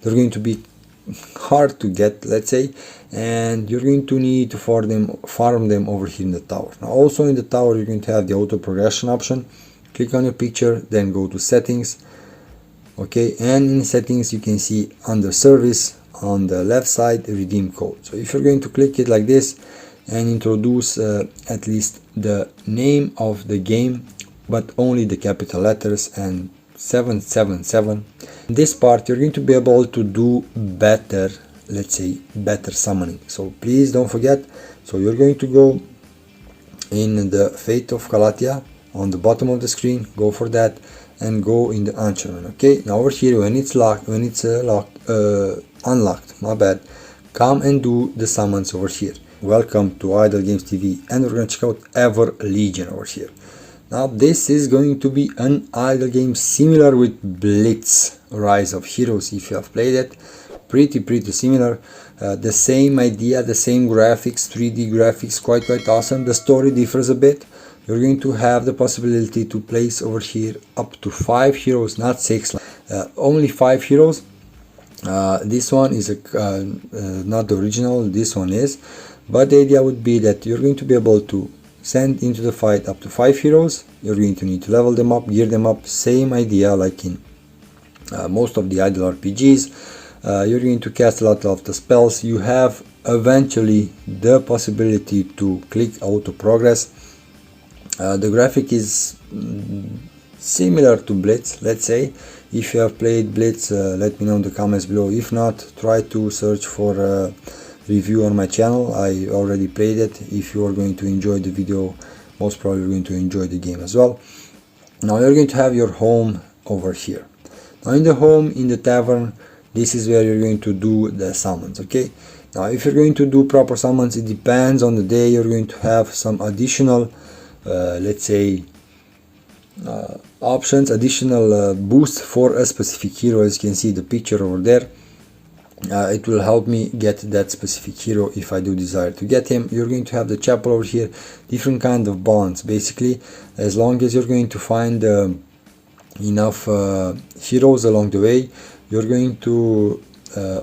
they're going to be hard to get, let's say, and you're going to need to farm them over here in the tower. Now also in the tower you're going to have the auto progression option. Click on your picture, then go to settings. Okay, and in settings you can see under service on the left side redeem code. So if you're going to click it like this and introduce at least the name of the game, but only the capital letters and 777, in this part you're going to be able to do better, let's say better summoning. So please don't forget. So you're going to go in the Fate of Calatia on the bottom of the screen, go for that and go in the enchantment. Okay, now over here when it's unlocked, my bad, come and do the summons over here. Welcome to Idle Games TV, and we're going to check out Ever Legion over here. Now this is going to be an idle game similar with Blitz Rise of Heroes. If you have played it, pretty similar. The same idea, the same graphics, 3D graphics, quite awesome. The story differs a bit. You're going to have the possibility to place over here up to 5 heroes, not 6, only 5 heroes. This one is not the original, this one is, but the idea would be that you're going to be able to send into the fight up to 5 heroes. You're going to need to level them up, gear them up, same idea like in most of the idle RPGs. You're going to cast a lot of the spells. You have eventually the possibility to click auto progress. The graphic is similar to Blitz, let's say. If you have played Blitz, let me know in the comments below. If not, try to search for a review on my channel. I already played it. If you are going to enjoy the video, most probably you're going to enjoy the game as well. Now you're going to have your home over here. Now in the home, in the tavern, this is where you're going to do the summons. Okay, now if you're going to do proper summons, it depends on the day. You're going to have some additional let's say options, additional boost for a specific hero. As you can see the picture over there, it will help me get that specific hero if I do desire to get him. You're going to have the chapel over here, different kind of bonds. Basically, as long as you're going to find enough heroes along the way, you're going to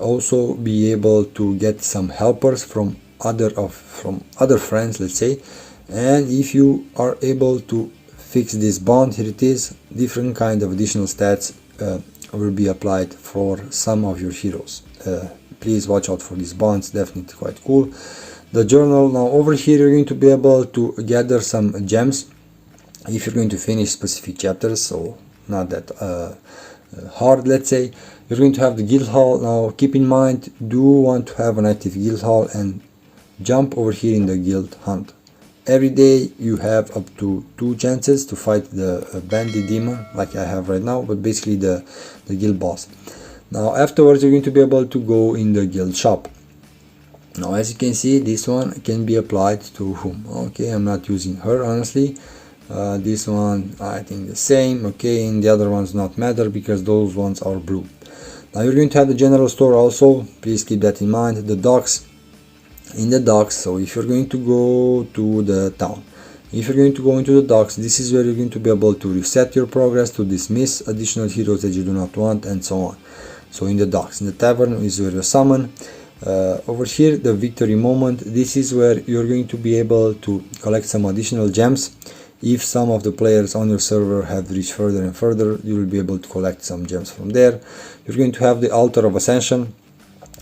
also be able to get some helpers from other friends, let's say. And if you are able to fix this bond, here it is, different kind of additional stats will be applied for some of your heroes. Please watch out for these bonds, definitely quite cool. The journal, now over here you're going to be able to gather some gems if you're going to finish specific chapters, so not that hard, let's say. You're going to have the guild hall. Now keep in mind, do want to have an active guild hall and jump over here in the guild hunt. Every day you have up to 2 chances to fight the bandit demon like I have right now, but basically the guild boss. Now afterwards you're going to be able to go in the guild shop. Now as you can see, this one can be applied to whom? Okay, I'm not using her honestly. This one I think the same. Okay, and the other ones not matter because those ones are blue. Now you're going to have the general store also, please keep that in mind. The docks, in the docks, so if you're going to go to the town, if you're going to go into the docks, this is where you're going to be able to reset your progress, to dismiss additional heroes that you do not want, and so on. So in the docks, in the tavern is where you summon. Over here, the victory moment, this is where you're going to be able to collect some additional gems. If some of the players on your server have reached further and further, you will be able to collect some gems from there. You're going to have the altar of ascension.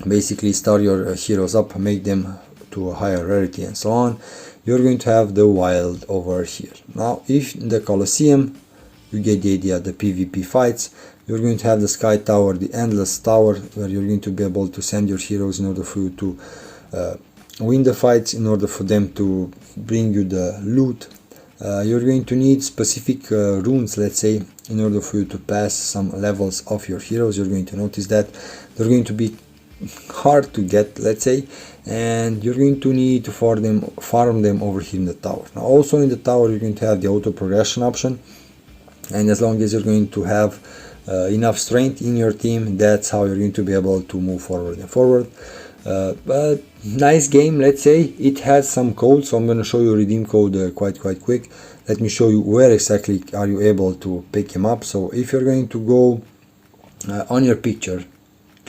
Basically start your heroes up, make them to a higher rarity and so on. You're going to have the wild over here. Now if in the Colosseum, you get the idea, the PvP fights, you're going to have the sky tower, the endless tower, where you're going to be able to send your heroes in order for you to win the fights, in order for them to bring you the loot. You're going to need specific runes, let's say, in order for you to pass some levels of your heroes. You're going to notice that they're going to be hard to get, let's say, and you're going to need to farm them over here in the tower. Now also in the tower you're going to have the auto progression option, and as long as you're going to have enough strength in your team, that's how you're going to be able to move forward and forward. But nice game, let's say. It has some code, so I'm going to show you a redeem code quite quick. Let me show you where exactly are you able to pick him up. So if you're going to go on your picture,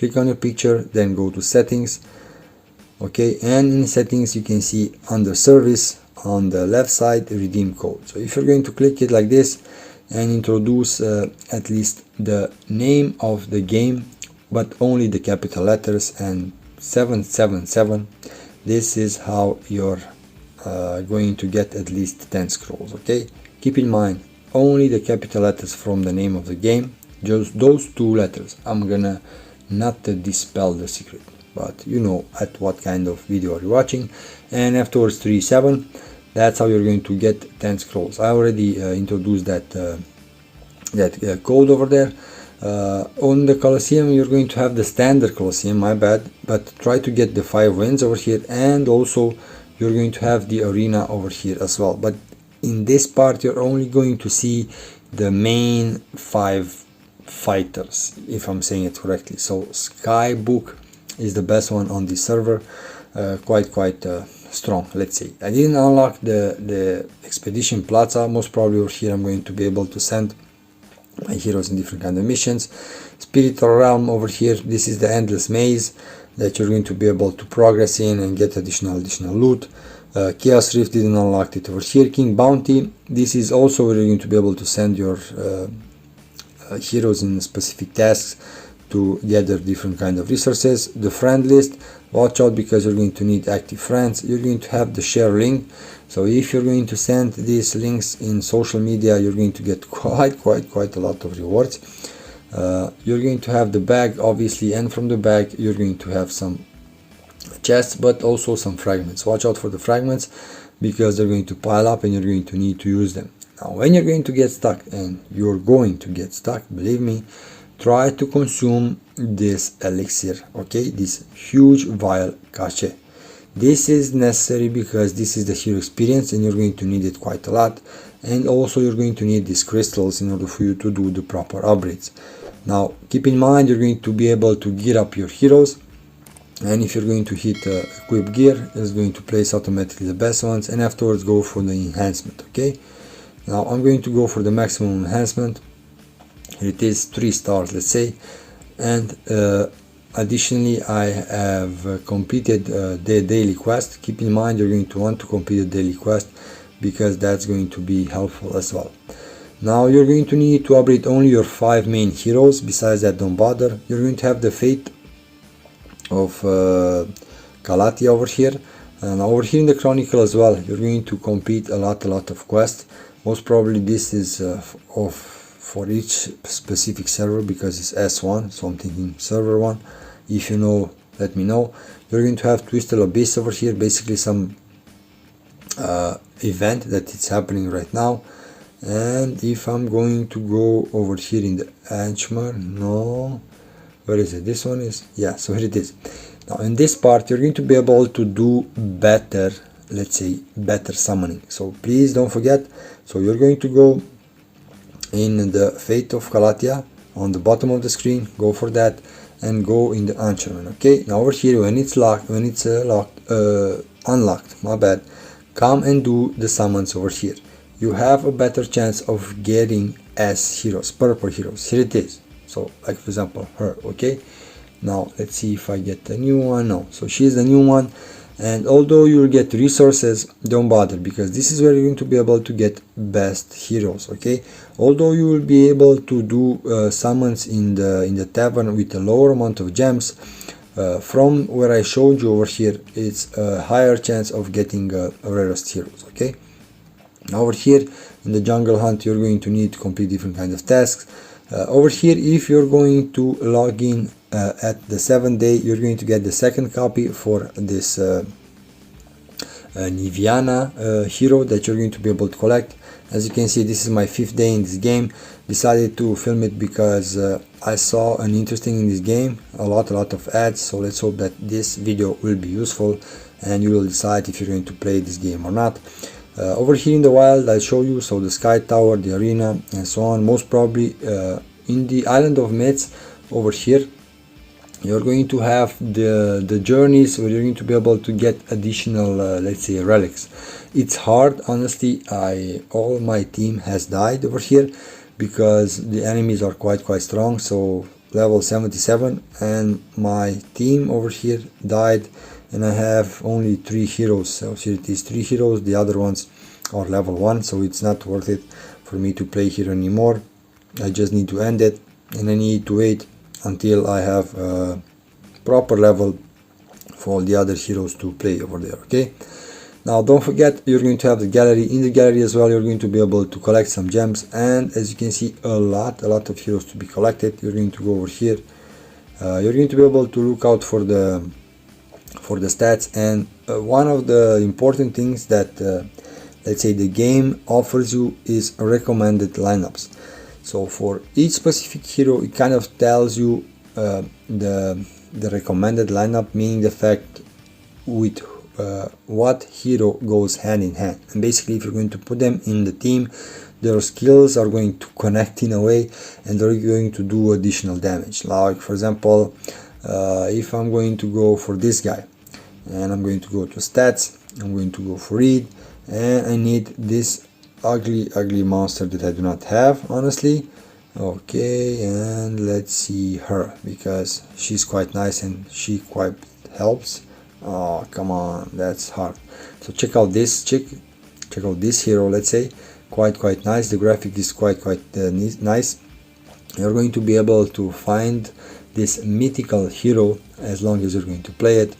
click on your picture, then go to settings. Okay, and in settings you can see under service on the left side redeem code. So if you're going to click it like this and introduce at least the name of the game, but only the capital letters and 777, this is how you're going to get at least 10 scrolls. Okay, keep in mind only the capital letters from the name of the game, just those two letters. I'm gonna not dispel the secret, but you know at what kind of video are you watching. And afterwards 37, that's how you're going to get 10 scrolls. I already introduced that code over there. On the Colosseum you're going to have the standard Colosseum, my bad, but try to get the 5 wins over here, and also you're going to have the arena over here as well. But in this part you're only going to see the main 5 fighters, if I'm saying it correctly. So Skybook is the best one on this server, quite strong, let's say. I didn't unlock the Expedition Plaza. Most probably over here I'm going to be able to send my heroes in different kind of missions. Spiritual Realm over here, this is the endless maze that you're going to be able to progress in and get additional loot. Chaos Rift, didn't unlock it over here. King Bounty, this is also where you're going to be able to send your heroes in specific tasks to gather different kind of resources. The friend list, watch out because you're going to need active friends. You're going to have the share link, so if you're going to send these links in social media, you're going to get quite a lot of rewards. You're going to have the bag, obviously, and from the bag you're going to have some chests, but also some fragments. Watch out for the fragments because they're going to pile up and you're going to need to use them. Now when you're going to get stuck, and you're going to get stuck, believe me, try to consume this elixir, okay, this huge vial cache. This is necessary because this is the hero experience and you're going to need it quite a lot, and also you're going to need these crystals in order for you to do the proper upgrades. Now keep in mind you're going to be able to gear up your heroes, and if you're going to hit equip gear, it's going to place automatically the best ones, and afterwards go for the enhancement. Okay, now I'm going to go for the maximum enhancement. Here it is, 3 stars, let's say. And additionally I have completed the daily quest. Keep in mind you're going to want to complete the daily quest because that's going to be helpful as well. Now you're going to need to upgrade only your 5 main heroes. Besides that, don't bother. You're going to have the fate of Calatia over here, and over here in the Chronicle as well you're going to complete a lot of quests. Most probably this is for each specific server because it's S1, so I'm thinking server 1. If you know, let me know. You're going to have Twisted Abyss over here, basically some event that it's happening right now. And if I'm going to go over here in the Anchmar, no, where is it? This one is, yeah, so here it is. Now in this part you're going to be able to do better, let's say better summoning, so please don't forget. So you're going to go in the Fate of Calatia on the bottom of the screen, go for that, and go in the Anchorman. Okay, now over here when it's locked, unlocked, my bad, come and do the summons over here. You have a better chance of getting S heroes, purple heroes. Here it is. So like for example her. Okay, now let's see if I get a new one. No, so she's the new one. And although you'll get resources, don't bother because this is where you're going to be able to get best heroes. Okay, although you will be able to do summons in the tavern with a lower amount of gems, from where I showed you over here, it's a higher chance of getting rarest heroes. Okay, now over here in the jungle hunt you're going to need to complete different kinds of tasks. Over here, if you're going to log in at the 7th day, you're going to get the second copy for this Niviana hero that you're going to be able to collect. As you can see, this is my 5th day in this game. Decided to film it because I saw an interesting in this game, a lot of ads, so let's hope that this video will be useful and you will decide if you're going to play this game or not. Over here in the wild I'll show you, so the Sky Tower, the arena and so on. Most probably in the Island of Myths over here you're going to have the journeys where you're going to be able to get additional let's say relics. It's hard, honestly. All my team has died over here because the enemies are quite strong, so level 77 and my team over here died, and I have only 3 heroes. So here it is, 3 heroes, the other ones are level 1, so it's not worth it for me to play here anymore. I just need to end it, and I need to wait until I have a proper level for all the other heroes to play over there. Okay, now don't forget, you're going to have the gallery. In the gallery as well, you're going to be able to collect some gems, and as you can see, a lot of heroes to be collected. You're going to go over here, you're going to be able to look out for the stats, and one of the important things that let's say the game offers you is recommended lineups. So for each specific hero, it kind of tells you the recommended lineup, meaning the fact with what hero goes hand in hand. And basically, if you're going to put them in the team, their skills are going to connect in a way, and they're going to do additional damage. Like for example, if I'm going to go for this guy, and I'm going to go to stats, I'm going to go for read, and I need this ugly monster that I do not have, honestly. Okay, and let's see her, because she's quite nice and she quite helps. Oh, come on, that's hard. So check out this chick, check out this hero, let's say. Quite nice. The graphic is quite nice. You're going to be able to find this mythical hero as long as you're going to play it.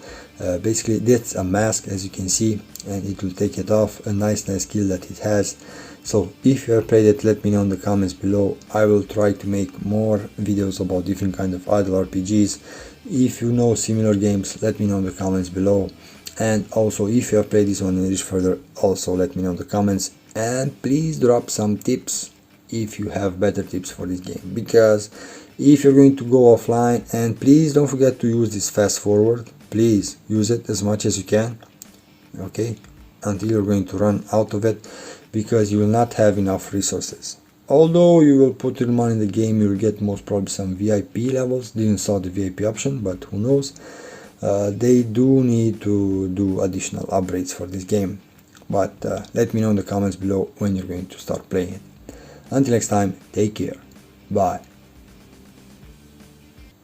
Basically, that's a mask, as you can see, and it will take it off. A nice skill that it has. So if you have played it, let me know in the comments below. I will try to make more videos about different kind of idle RPGs. If you know similar games, let me know in the comments below. And also, if you have played this one and reached further, also let me know in the comments. And please drop some tips if you have better tips for this game, because if you're going to go offline, and please don't forget to use this fast forward. Please use it as much as you can, okay, until you're going to run out of it, because you will not have enough resources. Although you will put your money in the game, you will get most probably some VIP levels. Didn't saw the VIP option, but who knows. They do need to do additional upgrades for this game, but let me know in the comments below when you're going to start playing it. Until next time, take care, bye.